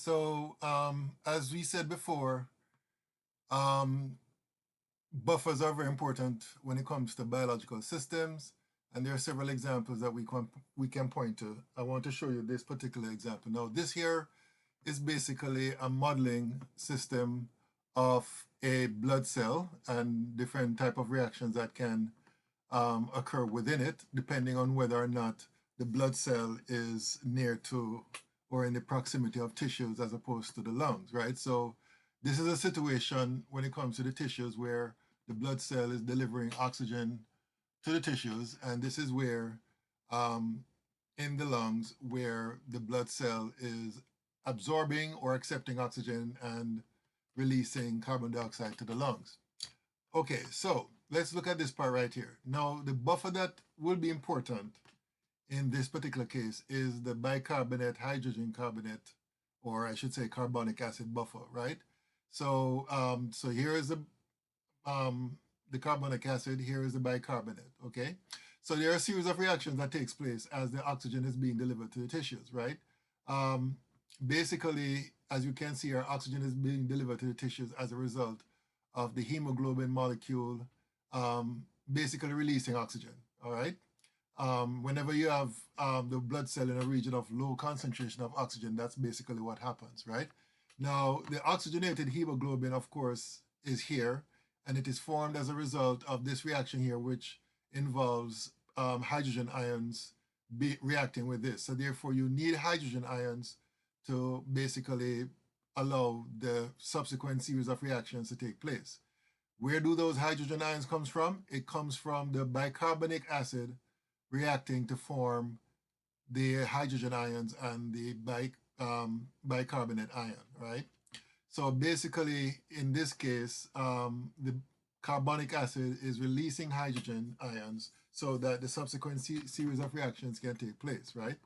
So as we said before, um, buffers are very important when it comes to biological systems, and there are several examples that we can point to. I want to show you this particular example. Now, this here is basically a modeling system of a blood cell and different type of reactions that can occur within it, depending on whether or not the blood cell is near to or in the proximity of tissues as opposed to the lungs, right? So this is a situation when it comes to the tissues where the blood cell is delivering oxygen to the tissues, and this is where um, in the lungs where the blood cell is absorbing or accepting oxygen and releasing carbon dioxide to the lungs. Okay, so let's look at this part right here. Now, the buffer that will be important in this particular case is the bicarbonate hydrogen carbonate, or I should say carbonic acid buffer, right? So, so here is the carbonic acid, here is the bicarbonate, okay? So there are a series of reactions that takes place as the oxygen is being delivered to the tissues, right? Um, Basically, as you can see here, oxygen is being delivered to the tissues as a result of the hemoglobin molecule basically releasing oxygen, all right? Whenever you have the blood cell in a region of low concentration of oxygen, that's basically what happens, right? Now, the oxygenated hemoglobin, of course, is here, and it is formed as a result of this reaction here, which involves hydrogen ions reacting with this. So therefore, you need hydrogen ions to basically allow the subsequent series of reactions to take place. Where do those hydrogen ions come from? It comes from the bicarbonic acid reacting to form the hydrogen ions and the bicarbonate ion, right? So basically, in this case, the carbonic acid is releasing hydrogen ions so that the subsequent series of reactions can take place, right?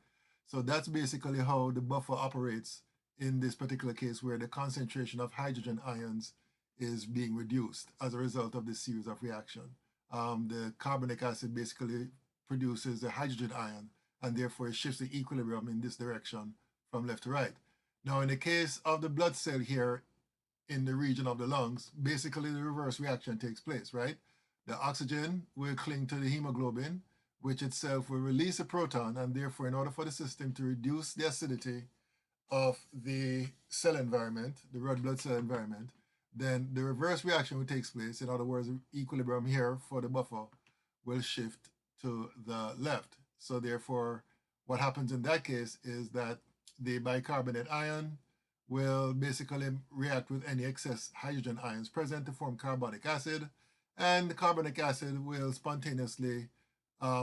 So that's basically how the buffer operates in this particular case where the concentration of hydrogen ions is being reduced as a result of this series of reaction. The carbonic acid basically produces a hydrogen ion, and therefore it shifts the equilibrium in this direction from left to right. Now, in the case of the blood cell here in the region of the lungs, basically the reverse reaction takes place, right? The oxygen will cling to the hemoglobin, which itself will release a proton, and therefore, in order for the system to reduce the acidity of the cell environment, the red blood cell environment, then the reverse reaction will take place. In other words, equilibrium here for the buffer will shift to the left. So therefore, what happens in that case is that the bicarbonate ion will basically react with any excess hydrogen ions present to form carbonic acid, and the carbonic acid will spontaneously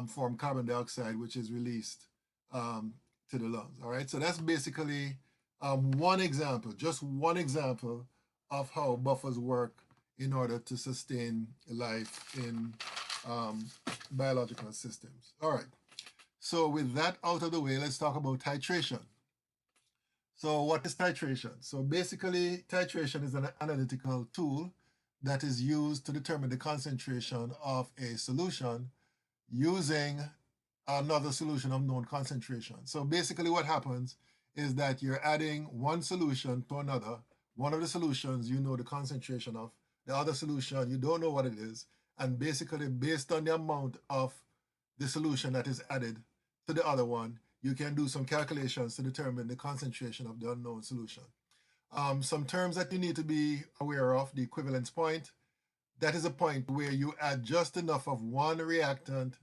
form carbon dioxide, which is released to the lungs. All right, so that's basically one example, just one example of how buffers work in order to sustain life in biological systems. All right, so with that out of the way, let's talk about titration. So what is titration? So basically, titration is an analytical tool that is used to determine the concentration of a solution using another solution of known concentration. So basically what happens is that you're adding one solution to another. One of the solutions you know the concentration of, the other solution you don't know what it is, and basically based on the amount of the solution that is added to the other one, you can do some calculations to determine the concentration of the unknown solution. Some terms that you need to be aware of: the equivalence point. That is a point where you add just enough of one reactant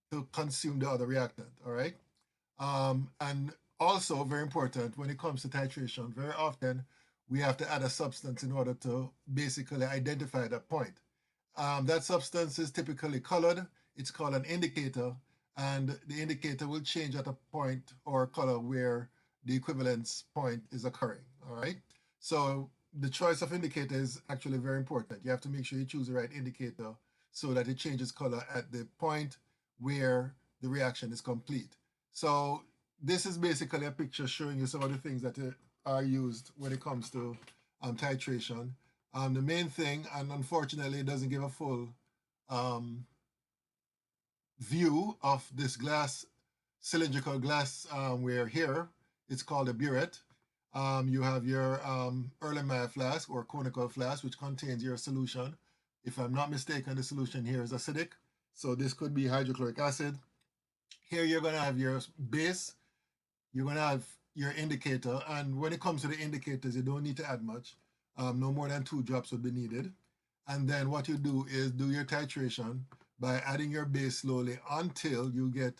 to consume the other reactant, all right? And also, very important, when it comes to titration, very often we have to add a substance in order to basically identify that point. That substance is typically colored. It's called an indicator, and the indicator will change at a point or color where the equivalence point is occurring, all right? So the choice of indicator is actually very important. You have to make sure you choose the right indicator so that it changes color at the point where the reaction is complete. So this is basically a picture showing you some of the things that are used when it comes to titration. The main thing, and unfortunately it doesn't give a full view of this cylindrical glass ware here. It's called a burette. You have your Erlenmeyer flask or conical flask, which contains your solution. If I'm not mistaken, the solution here is acidic. So this could be hydrochloric acid. Here you're going to have your base. You're going to have your indicator. And when it comes to the indicators, you don't need to add much. No more than 2 drops would be needed. And then what you do is do your titration by adding your base slowly until you get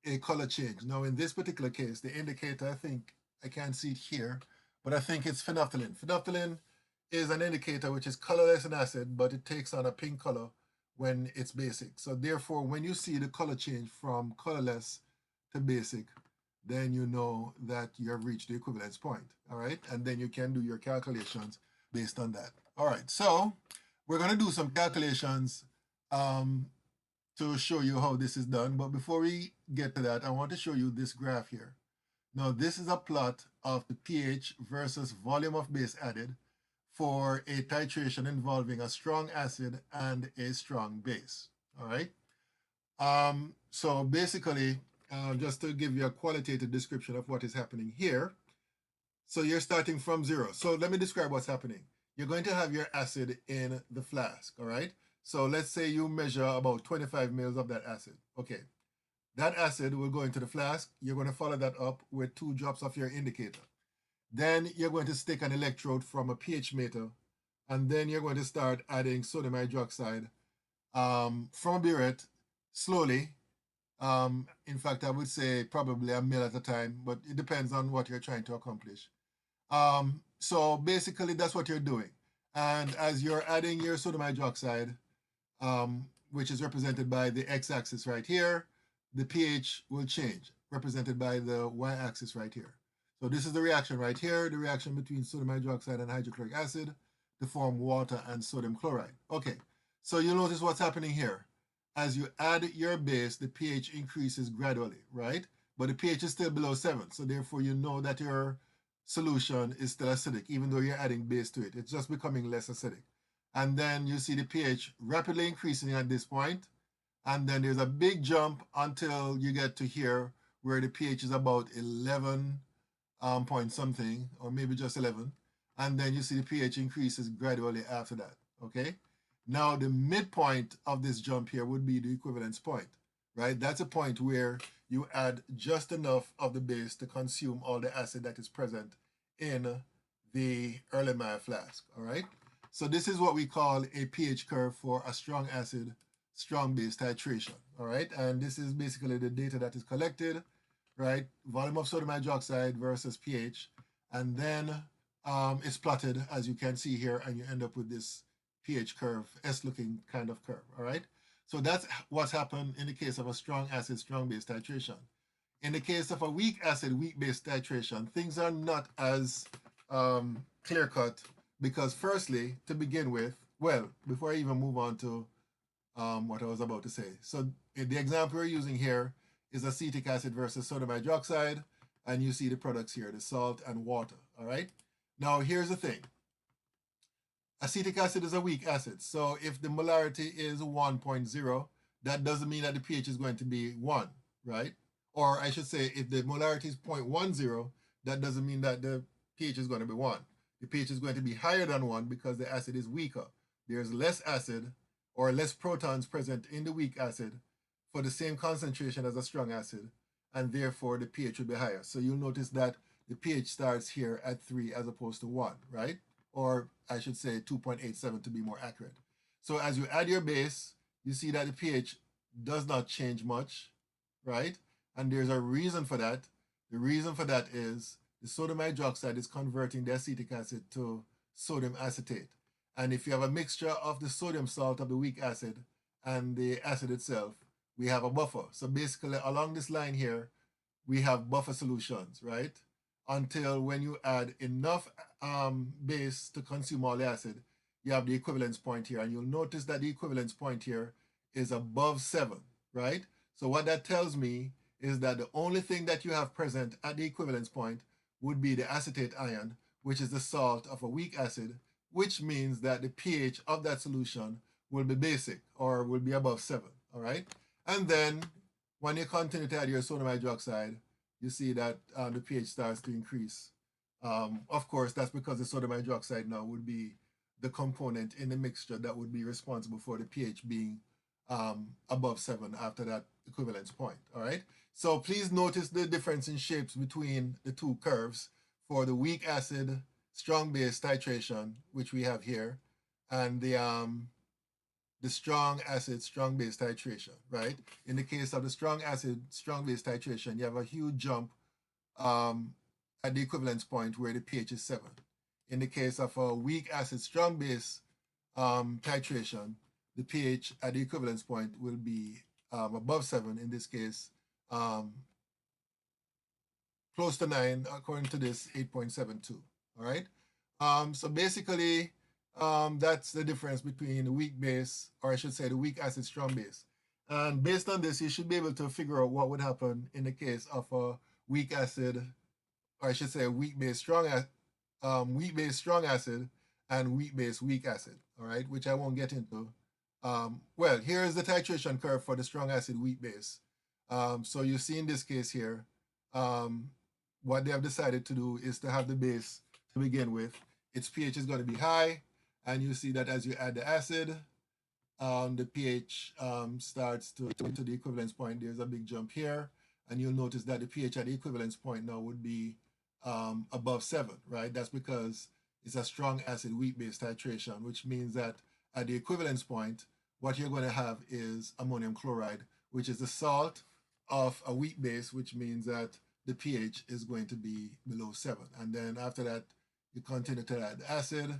a color change. Now, in this particular case, the indicator, I think, I can't see it here, but I think it's phenolphthalein. Phenolphthalein is an indicator which is colorless in acid, but it takes on a pink color when it's basic. So therefore, when you see the color change from colorless to basic, then you know that you have reached the equivalence point, all right? And then you can do your calculations based on that. All right, so we're going to do some calculations to show you how this is done. But before we get to that, I want to show you this graph here. Now, this is a plot of the pH versus volume of base added for a titration involving a strong acid and a strong base, all right? So basically, just to give you a qualitative description of what is happening here. So you're starting from 0. So let me describe what's happening. You're going to have your acid in the flask, all right? So let's say you measure about 25 mils of that acid. Okay, that acid will go into the flask. You're going to follow that up with 2 drops of your indicator. Then you're going to stick an electrode from a pH meter, and then you're going to start adding sodium hydroxide from a burette slowly. In fact, I would say probably a mil at a time, but it depends on what you're trying to accomplish. So basically, that's what you're doing. And as you're adding your sodium hydroxide, which is represented by the x-axis right here, the pH will change, represented by the y-axis right here. So this is the reaction right here, the reaction between sodium hydroxide and hydrochloric acid to form water and sodium chloride. Okay, so you'll notice what's happening here. As you add your base, the pH increases gradually, right? But the pH is still below 7, so therefore you know that your solution is still acidic, even though you're adding base to it. It's just becoming less acidic. And then you see the pH rapidly increasing at this point, and then there's a big jump until you get to here, where the pH is about 11 point something, or maybe just 11. And then you see the pH increases gradually after that, okay? Now, the midpoint of this jump here would be the equivalence point, right? That's a point where you add just enough of the base to consume all the acid that is present in the Erlenmeyer flask, all right? So this is what we call a pH curve for a strong acid, strong base titration, all right? And this is basically the data that is collected, right? Volume of sodium hydroxide versus pH, and then it's plotted, as you can see here, and you end up with this pH curve, S-looking kind of curve, all right? So that's what's happened in the case of a strong acid, strong base titration. In the case of a weak acid, weak base titration, things are not as clear-cut because firstly, to begin with, well, before I even move on to what I was about to say. So the example we're using here is acetic acid versus sodium hydroxide, and you see the products here, the salt and water, all right? Now, here's the thing. Acetic acid is a weak acid. So if the molarity is 1.0, that doesn't mean that the pH is going to be 1, right? Or I should say, if the molarity is 0.10, that doesn't mean that the pH is going to be 1. The pH is going to be higher than 1 because the acid is weaker. There's less acid or less protons present in the weak acid for the same concentration as a strong acid, and therefore the pH will be higher. So you'll notice that the pH starts here at 3 as opposed to 1, right? Or I should say 2.87 to be more accurate. So as you add your base, you see that the pH does not change much, right? And there's a reason for that. The reason for that is the sodium hydroxide is converting the acetic acid to sodium acetate. And if you have a mixture of the sodium salt of the weak acid and the acid itself, we have a buffer. So basically along this line here, we have buffer solutions, right? Until when you add enough base to consume all the acid, you have the equivalence point here. And you'll notice that the equivalence point here is above 7, right? So what that tells me is that the only thing that you have present at the equivalence point would be the acetate ion, which is the salt of a weak acid, which means that the pH of that solution will be basic or will be above 7, all right? And then when you continue to add your sodium hydroxide, you see that the pH starts to increase Of course, that's because the sodium hydroxide now would be the component in the mixture that would be responsible for the pH being above 7 after that equivalence point. All right. So please notice the difference in shapes between the two curves for the weak acid, strong base titration, which we have here, and the strong acid, strong base titration, right? In the case of the strong acid, strong base titration, you have a huge jump um, at the equivalence point where the pH is 7. In the case of a weak acid, strong base titration, the pH at the equivalence point will be above 7, in this case, close to 9, according to this 8.72, all right? So basically, that's the difference between the weak base, or I should say the weak acid, strong base. And based on this, you should be able to figure out what would happen in the case of a weak acid, or I should say weak base, strong acid, and weak base, weak acid, all right, which I won't get into. Well, here is the titration curve for the strong acid, weak base. So you see in this case here, what they have decided to do is to have the base to begin with. Its pH is going to be high, and you see that as you add the acid, the pH starts to the equivalence point. There's a big jump here, and you'll notice that the pH at the equivalence point now would be above 7, right? That's because it's a strong acid weak base titration, which means that at the equivalence point, what you're going to have is ammonium chloride, which is the salt of a weak base, which means that the pH is going to be below 7. And then after that, you continue to add acid,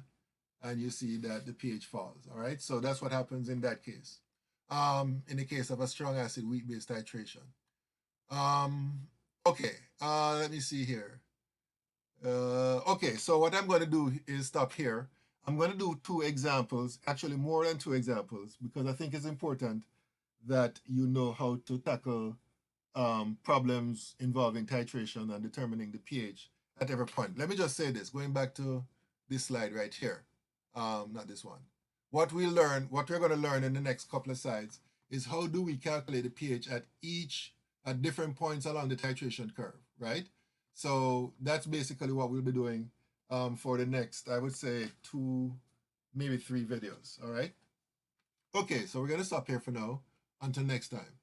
and you see that the pH falls, all right? So that's what happens in that case, in the case of a strong acid weak base titration. Okay, let me see here. Okay, so what I'm going to do is stop here. I'm going to do 2 examples, actually more than 2 examples, because I think it's important that you know how to tackle problems involving titration and determining the pH at every point. Let me just say this, going back to this slide right here, not this one. What we're going to learn in the next couple of slides is how do we calculate the pH at different points along the titration curve, right? So that's basically what we'll be doing for the next, I would say, 2, maybe 3 videos, all right? Okay, so we're going to stop here for now. Until next time.